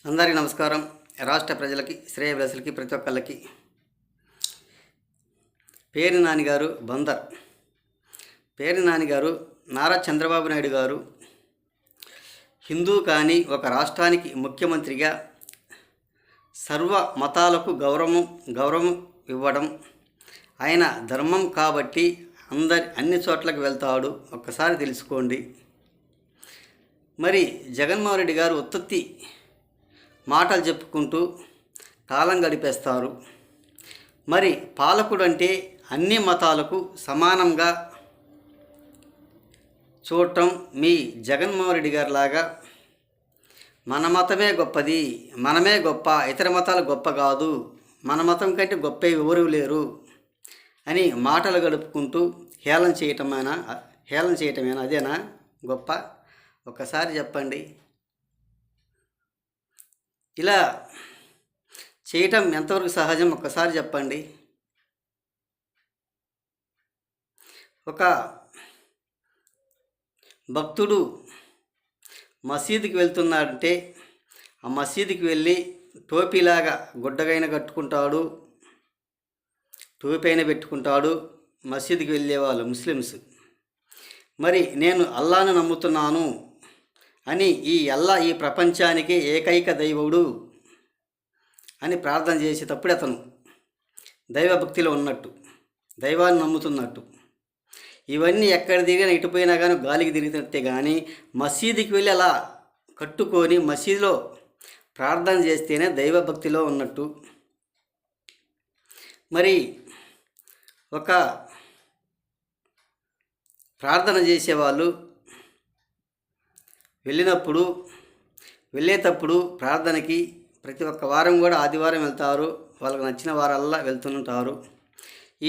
అందరికీ నమస్కారం. రాష్ట్ర ప్రజలకి, శ్రేయభిలాషులకి, ప్రతి ఒక్కళ్ళకి పేర్ని నాని గారు బందర్. పేర్ని నాని గారు నారా చంద్రబాబు నాయుడు గారు హిందూ కానీ ఒక రాష్ట్రానికి ముఖ్యమంత్రిగా సర్వ మతాలకు గౌరవం ఇవ్వడం ఆయన ధర్మం కాబట్టి అన్ని చోట్లకు వెళ్తాడు. ఒక్కసారి తెలుసుకోండి. మరి జగన్మోహన్ రెడ్డి గారు ఉత్పత్తి మాటలు చెప్పుకుంటూ కాలం గడిపేస్తారు. మరి పాలకుడు అంటే అన్ని మతాలకు సమానంగా చూడటం మీ జగన్మోహన్ రెడ్డి గారి లాగా మన మతమే గొప్పది, మనమే గొప్ప, ఇతర మతాలు గొప్ప కాదు, మన మతం కంటే గొప్ప ఎవరు లేరు అని మాటలు గడుపుకుంటూ హేళన చేయటమేనా అదేనా గొప్ప? ఒక్కసారి చెప్పండి. ఇలా చేయటం ఎంతవరకు సహజం ఒక్కసారి చెప్పండి. ఒక భక్తుడు మసీదుకి వెళ్తున్నాడంటే ఆ మసీదుకి వెళ్ళి టోపీలాగా గుడ్డగైన కట్టుకుంటాడు, టోపీ అయినా పెట్టుకుంటాడు మసీదుకి వెళ్ళేవాళ్ళు ముస్లిమ్స్. మరి నేను అల్లాను నమ్ముతున్నాను అని ఈ ప్రపంచానికి ఏకైక దైవుడు అని ప్రార్థన చేసేటప్పుడు అతను దైవభక్తిలో ఉన్నట్టు, దైవాన్ని నమ్ముతున్నట్టు. ఇవన్నీ ఎక్కడ తిరిగినా ఇటుపోయినా కానీ గాలికి తిరిగినట్టే. కానీ మసీదుకి వెళ్ళి అలా కట్టుకొని మసీదులో ప్రార్థన చేస్తేనే దైవభక్తిలో ఉన్నట్టు. మరి ఒక ప్రార్థన చేసేవాళ్ళు వెళ్ళేటప్పుడు ప్రార్థనకి ప్రతి ఒక్క వారం కూడా ఆదివారం వెళ్తారు, వాళ్ళకు నచ్చిన వారల్లా వెళ్తుంటారు.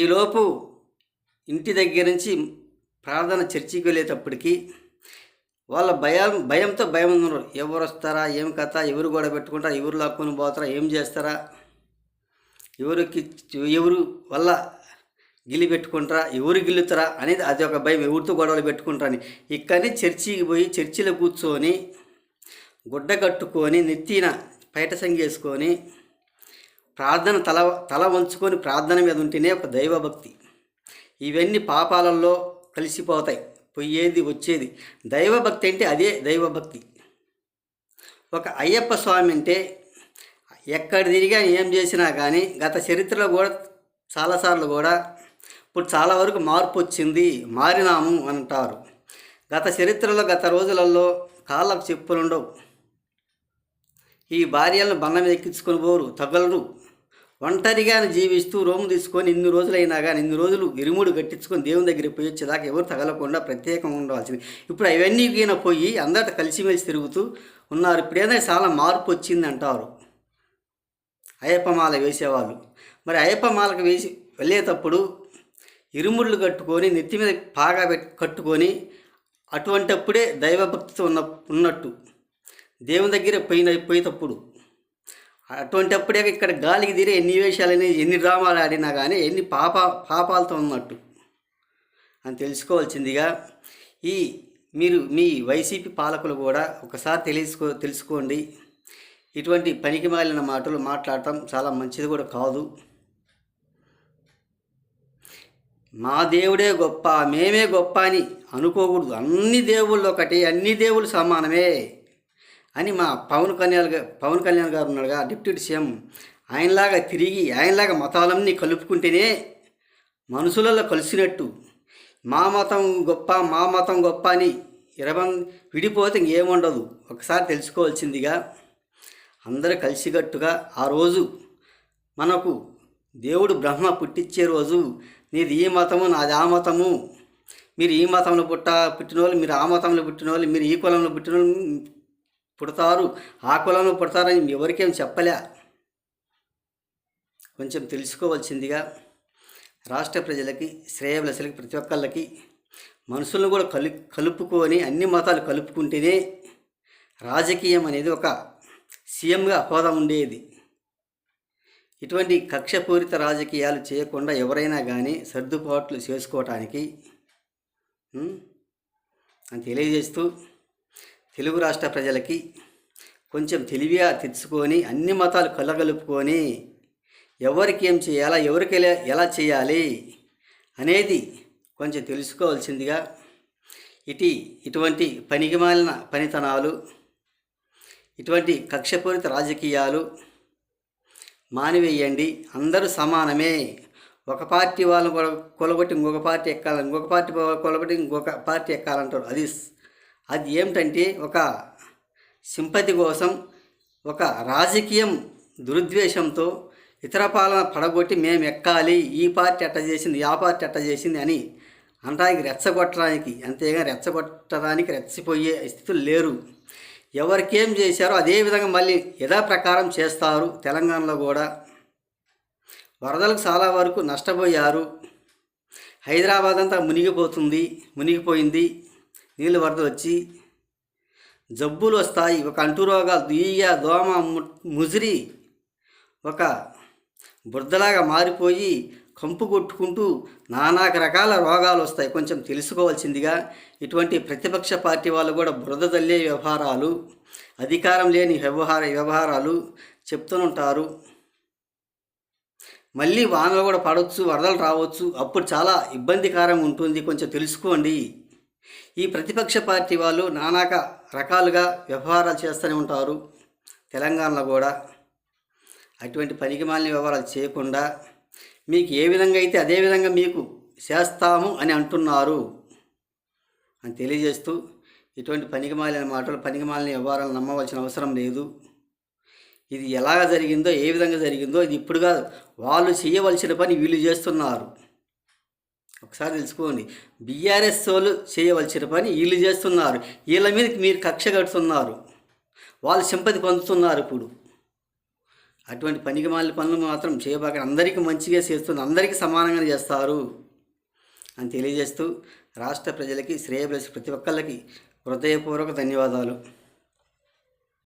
ఈలోపు ఇంటి దగ్గర నుంచి ప్రార్థన చర్చికి వెళ్ళేటప్పటికి వాళ్ళ భయంతో భయం ఉన్నారు. ఎవరు వస్తారా, ఏం కథ, ఎవరు గొడవ పెట్టుకుంటారా, ఎవరు లాక్కొని పోతారా, ఏం చేస్తారా, ఎవరు వల్ల గిల్లి పెట్టుకుంటారా, ఎవరు గిల్లుతారా అనేది అది ఒక భయం. ఎవరితో గొడవలు పెట్టుకుంటారని ఇక్కడనే చర్చికి పోయి చర్చిలో కూర్చొని గుడ్డ కట్టుకొని నెత్తిన పైట సంగేసుకొని ప్రార్థన తల వంచుకొని ప్రార్థన మీద ఉంటేనే ఒక దైవభక్తి. ఇవన్నీ పాపాలలో కలిసిపోతాయి, పోయేది వచ్చేది. దైవభక్తి అంటే అదే దైవభక్తి. ఒక అయ్యప్ప స్వామి అంటే ఎక్కడ తిరిగా ఏం చేసినా కానీ గత చరిత్రలో కూడా చాలాసార్లు కూడా ఇప్పుడు చాలా వరకు మార్పు వచ్చింది, మారినాము అంటారు. గత చరిత్రలో గత రోజులలో కాళ్ళకు చెప్పులుండవు, ఈ భార్యలను బండ మీద ఎక్కించుకొని పోరు, తగలరు, ఒంటరిగానే జీవిస్తూ రోము తీసుకొని ఇన్ని రోజులైనా కానీ ఇన్ని రోజులు ఇరుముడు కట్టించుకొని దేవుని దగ్గరికి పోయి వచ్చేదాకా ఎవరు తగలకుండా ప్రత్యేకంగా ఉండవలసింది. ఇప్పుడు అవన్నీ ఈయన పోయి అందరితో కలిసిమెలిసి తిరుగుతూ ఉన్నారు. ఇప్పుడేదైనా చాలా మార్పు వచ్చింది అంటారు అయ్యప్ప మాల వేసేవాళ్ళు. మరి అయ్యప్ప మాలకు వెళ్ళేటప్పుడు ఇరుముళ్ళు కట్టుకొని నెత్తి మీద పాగా కట్టుకొని అటువంటప్పుడే దైవభక్తితో ఉన్నట్టు దేవుని దగ్గర పోయేటప్పుడు అటువంటప్పుడే ఇక్కడ గాలికి తీరే ఎన్ని వేషాలని ఎన్ని డ్రామాలు ఆడినా కానీ ఎన్ని పాపాలతో ఉన్నట్టు అని తెలుసుకోవాల్సిందిగా మీరు మీ వైసీపీ పాలకులు కూడా ఒకసారి తెలుసుకోండి. ఇటువంటి పనికి మాలిన మాటలు మాట్లాడటం చాలా మంచిది కూడా కాదు. మా దేవుడే గొప్ప, మేమే గొప్ప అని అనుకోకూడదు. అన్ని దేవుళ్ళు ఒకటి, అన్ని దేవుళ్ళు సమానమే అని మా పవన్ కళ్యాణ్ గారు ఉన్నాడుగా, డిప్యూటీ సీఎం, ఆయనలాగా మతాలన్నీ కలుపుకుంటేనే మనుషులలో కలిసినట్టు. మా మతం గొప్ప అని విడిపోతే ఇంకేముండదు. ఒకసారి తెలుసుకోవాల్సిందిగా అందరూ కలిసికట్టుగా ఆ రోజు మనకు దేవుడు బ్రహ్మ పుట్టించే రోజు, నీది ఈ మతము నాది ఆ మతము, మీరు ఈ మతంలో పుట్టిన వాళ్ళు, మీరు ఆ మతంలో పుట్టిన వాళ్ళు, మీరు ఈ కులంలో పుట్టిన వాళ్ళు పుడతారు, ఆ కులంలో పుడతారని ఎవరికేం చెప్పలే. కొంచెం తెలుసుకోవాల్సిందిగా రాష్ట్ర ప్రజలకి, శ్రేయభిలాషులకి, ప్రతి ఒక్కళ్ళకి మనుషులను కూడా కలుపుకొని అన్ని మతాలు కలుపుకుంటేనే రాజకీయం అనేది ఒక సీఎంగా హోదా ఉండేది. ఇటువంటి కక్షపూరిత రాజకీయాలు చేయకుండా ఎవరైనా కానీ సర్దుబాట్లు చేసుకోవటానికి అని తెలియజేస్తూ తెలుగు రాష్ట్ర ప్రజలకి కొంచెం తెలివిగా తెచ్చుకొని అన్ని మతాలు కలగలుపుకొని ఎవరికి ఏం చేయాలా, ఎవరికి ఎలా చేయాలి అనేది కొంచెం తెలుసుకోవాల్సిందిగా ఇటువంటి పనికిమాలిన పనితనాలు, ఇటువంటి కక్షపూరిత రాజకీయాలు మానివేయండి. అందరూ సమానమే. ఒక పార్టీ వాళ్ళని కొలగొట్టి ఇంకొక పార్టీ ఎక్కాలని, ఇంకొక పార్టీ కొలగొట్టి ఇంకొక పార్టీ ఎక్కాలంటారు. అది ఏమిటంటే ఒక సింపతి కోసం, ఒక రాజకీయం దురుద్వేషంతో ఇతర పాలన పడగొట్టి మేము ఎక్కాలి, ఈ పార్టీ అట్ట చేసింది, ఆ పార్టీ అట్ట చేసింది అని అనడానికి, రెచ్చగొట్టడానికి, అంతేగా రెచ్చగొట్టడానికి రెచ్చిపోయే స్థితులు లేరు. ఎవరికేం చేశారో అదేవిధంగా మళ్ళీ యథాప్రకారం చేస్తారు. తెలంగాణలో కూడా వరదలకు చాలా వరకు నష్టపోయారు. హైదరాబాద్ అంతా మునిగిపోయింది. నీళ్ళు వరద వచ్చి జబ్బులు వస్తాయి. ఒక అంటురోగాలు, దుయ్య, దోమ, ముసిరి ఒక బురదలాగా మారిపోయి కంపు కొట్టుకుంటూ నానా రకాల రోగాలు వస్తాయి. కొంచెం తెలుసుకోవాల్సిందిగా ఇటువంటి ప్రతిపక్ష పార్టీ వాళ్ళు కూడా బురద తల్లే వ్యవహారాలు, అధికారం లేని వ్యవహారాలు చెప్తూనుంటారు. మళ్ళీ వానలు కూడా పడవచ్చు, వరదలు రావచ్చు, అప్పుడు చాలా ఇబ్బందికరంగా ఉంటుంది. కొంచెం తెలుసుకోండి. ఈ ప్రతిపక్ష పార్టీ వాళ్ళు నానాక రకాలుగా వ్యవహారాలు చేస్తూనే ఉంటారు తెలంగాణలో కూడా. అటువంటి పనికిమాలిన వ్యవహారాలు చేయకుండా మీకు ఏ విధంగా అయితే అదే విధంగా మీకు చేస్తాము అని అంటున్నారు అని తెలియజేస్తూ, ఇటువంటి పనికిమాలిన మాటలు, పనికిమాలిన వ్యవహారాలు నమ్మవలసిన అవసరం లేదు. ఇది ఎలాగ జరిగిందో, ఏ విధంగా జరిగిందో ఇది ఇప్పుడు కాదు, వాళ్ళు చేయవలసిన పని వీళ్ళు చేస్తున్నారు. ఒకసారి తెలుసుకోండి. బీఆర్ఎస్ వాళ్ళు చేయవలసిన పని వీళ్ళు చేస్తున్నారు. వీళ్ళ మీద మీరు కక్ష కడుతున్నారు, వాళ్ళు సింపతి పొందుతున్నారు. ఇప్పుడు అటువంటి పనికిమాలిన పనులు మాత్రం చేయబాక, అందరికీ మంచిగా చేస్తుంది, అందరికీ సమానంగా చేస్తారు అని తెలియజేస్తూ రాష్ట్ర ప్రజలకి, శ్రేయభిలాషి ప్రతి ఒక్కళ్ళకి హృదయపూర్వక ధన్యవాదాలు.